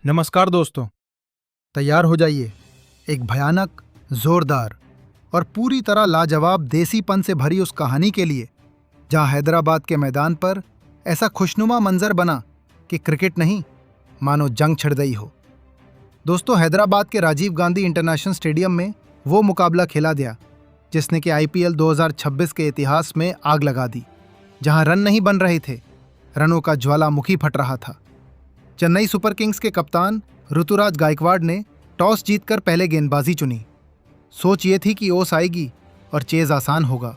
नमस्कार दोस्तों, तैयार हो जाइए एक भयानक, जोरदार और पूरी तरह लाजवाब देसीपन से भरी उस कहानी के लिए जहां हैदराबाद के मैदान पर ऐसा खुशनुमा मंजर बना कि क्रिकेट नहीं मानो जंग छिड़ गई हो। दोस्तों, हैदराबाद के राजीव गांधी इंटरनेशनल स्टेडियम में वो मुकाबला खेला गया जिसने कि आईपीएल 2026 के इतिहास में आग लगा दी। जहां रन नहीं बन रहे थे, रनों का ज्वालामुखी फट रहा था। चेन्नई सुपर किंग्स के कप्तान ऋतुराज गायकवाड़ ने टॉस जीतकर पहले गेंदबाजी चुनी। सोच ये थी कि ओस आएगी और चेज आसान होगा,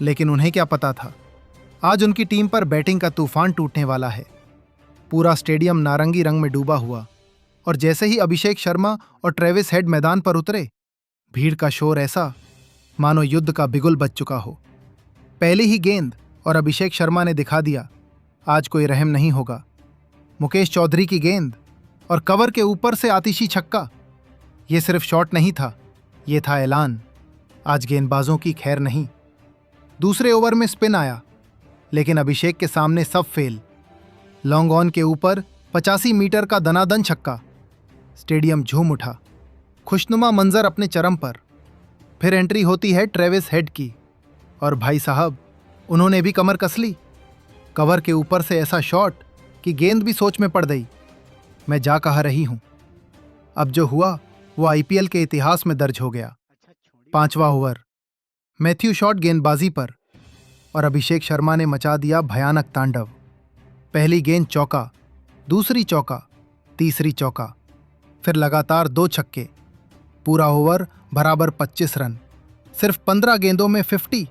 लेकिन उन्हें क्या पता था आज उनकी टीम पर बैटिंग का तूफान टूटने वाला है। पूरा स्टेडियम नारंगी रंग में डूबा हुआ, और जैसे ही अभिषेक शर्मा और ट्रेविस हेड मैदान पर उतरे, भीड़ का शोर ऐसा मानो युद्ध का बिगुल बज चुका हो। पहली ही गेंद और अभिषेक शर्मा ने दिखा दिया आज कोई रहम नहीं होगा। मुकेश चौधरी की गेंद और कवर के ऊपर से आतिशी छक्का। ये सिर्फ शॉट नहीं था, ये था ऐलान, आज गेंदबाजों की खैर नहीं। दूसरे ओवर में स्पिन आया, लेकिन अभिषेक के सामने सब फेल। लॉन्ग ऑन के ऊपर 85 मीटर का दनादन छक्का। स्टेडियम झूम उठा, खुशनुमा मंजर अपने चरम पर। फिर एंट्री होती है ट्रेविस हेड की, और भाई साहब, उन्होंने भी कमर कस ली। कवर के ऊपर से ऐसा शॉट कि गेंद भी सोच में पड़ गई। मैं जा कहा रही हूं, अब जो हुआ वो आईपीएल के इतिहास में दर्ज हो गया। 5वां ओवर, मैथ्यू शॉट गेंदबाजी पर, और अभिषेक शर्मा ने मचा दिया भयानक तांडव। पहली गेंद चौका, दूसरी चौका, तीसरी चौका, फिर लगातार 2 छक्के। पूरा ओवर बराबर 25 रन, सिर्फ 15 गेंदों में 50।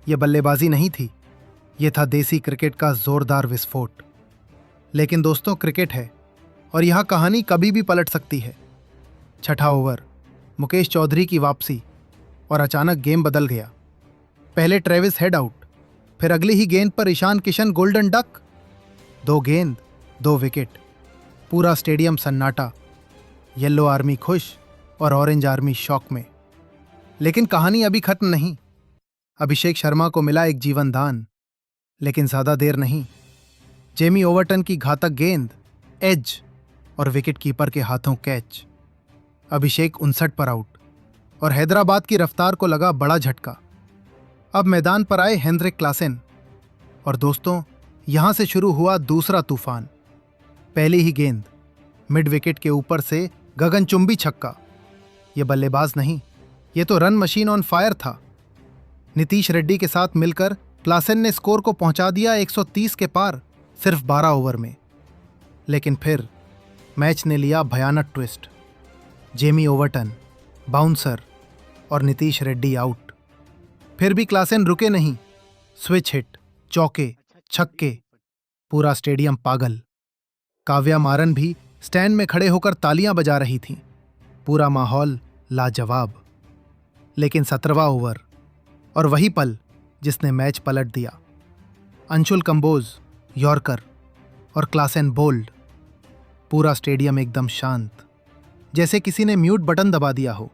ये बल्लेबाजी नहीं थी, ये था देसी क्रिकेट का जोरदार विस्फोट। लेकिन दोस्तों, क्रिकेट है और यह कहानी कभी भी पलट सकती है। 6ठा ओवर, मुकेश चौधरी की वापसी, और अचानक गेम बदल गया। पहले ट्रेविस हेड आउट, फिर अगली ही गेंद पर ईशान किशन गोल्डन डक। 2 गेंद 2 विकेट, पूरा स्टेडियम सन्नाटा। येलो आर्मी खुश और ऑरेंज आर्मी शॉक में। लेकिन कहानी अभी खत्म नहीं। अभिषेक शर्मा को मिला एक जीवन दान, लेकिन ज्यादा देर नहीं। जेमी ओवर्टन की घातक गेंद, एज, और विकेट कीपर के हाथों कैच। अभिषेक 59 पर आउट, और हैदराबाद की रफ्तार को लगा बड़ा झटका। अब मैदान पर आए हेनरिक क्लासेन, और दोस्तों, यहां से शुरू हुआ दूसरा तूफान। पहली ही गेंद, मिड विकेट के ऊपर से गगनचुंबी छक्का। ये बल्लेबाज नहीं, ये तो रन मशीन ऑन फायर था। नीतीश रेड्डी के साथ मिलकर क्लासेन ने स्कोर को पहुंचा दिया 130 के पार सिर्फ 12 ओवर में। लेकिन फिर मैच ने लिया भयानक ट्विस्ट। जेमी ओवर्टन, बाउंसर और नीतीश रेड्डी आउट। फिर भी क्लासेन रुके नहीं। स्विच हिट, चौके, छक्के, पूरा स्टेडियम पागल। काव्या मारन भी स्टैंड में खड़े होकर तालियां बजा रही थीं। पूरा माहौल लाजवाब। लेकिन 17वां ओवर, और वही पल जिसने मैच पलट दिया। अंशुल कंबोज यॉर्कर और क्लासेन बोल्ड। पूरा स्टेडियम एकदम शांत, जैसे किसी ने म्यूट बटन दबा दिया हो।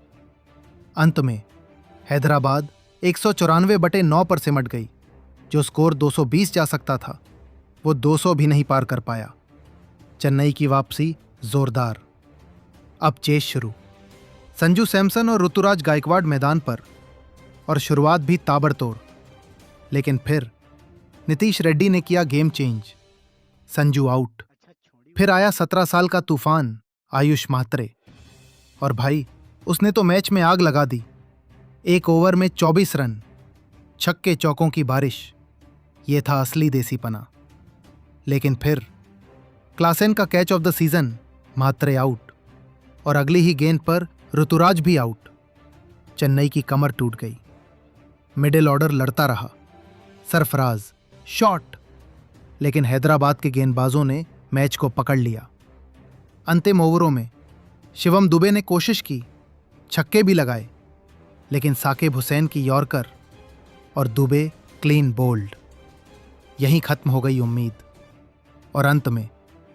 अंत में हैदराबाद 194/9 पर सिमट गई। जो स्कोर 220 जा सकता था, वो 200 भी नहीं पार कर पाया। चेन्नई की वापसी जोरदार। अब चेस शुरू। संजू सैमसन और ऋतुराज गायकवाड़ मैदान पर, और शुरुआत भी ताबड़तोड़। लेकिन फिर नीतीश रेड्डी ने किया गेम चेंज। संजू आउट। फिर आया 17 साल का तूफान आयुष मात्रे, और भाई, उसने तो मैच में आग लगा दी। 1 ओवर में 24 रन, छक्के चौकों की बारिश। ये था असली देसीपना। लेकिन फिर क्लासेन का catch of the season, Mhatre out, और अगली ही गेंद पर ऋतुराज भी आउट। चेन्नई की कमर टूट गई। मिडिल ऑर्डर लड़ता रहा। सरफराज, शॉट, लेकिन हैदराबाद के गेंदबाजों ने मैच को पकड़ लिया। अंतिम ओवरों में शिवम दुबे ने कोशिश की, छक्के भी लगाए, लेकिन साकिब हुसैन की यॉर्कर और दुबे क्लीन बोल्ड। यहीं खत्म हो गई उम्मीद, और अंत में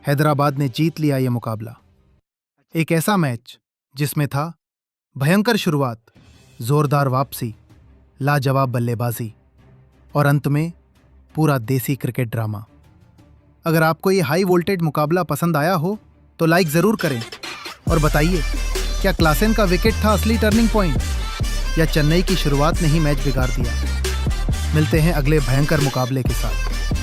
हैदराबाद ने जीत लिया ये मुकाबला। एक ऐसा मैच जिसमें था भयंकर शुरुआत, जोरदार वापसी, लाजवाब बल्लेबाजी, और अंत में पूरा देसी क्रिकेट ड्रामा। अगर आपको ये हाई वोल्टेज मुकाबला पसंद आया हो तो लाइक ज़रूर करें और बताइए, क्या क्लासेन का विकेट था असली टर्निंग पॉइंट या चेन्नई की शुरुआत ने ही मैच बिगाड़ दिया। मिलते हैं अगले भयंकर मुकाबले के साथ।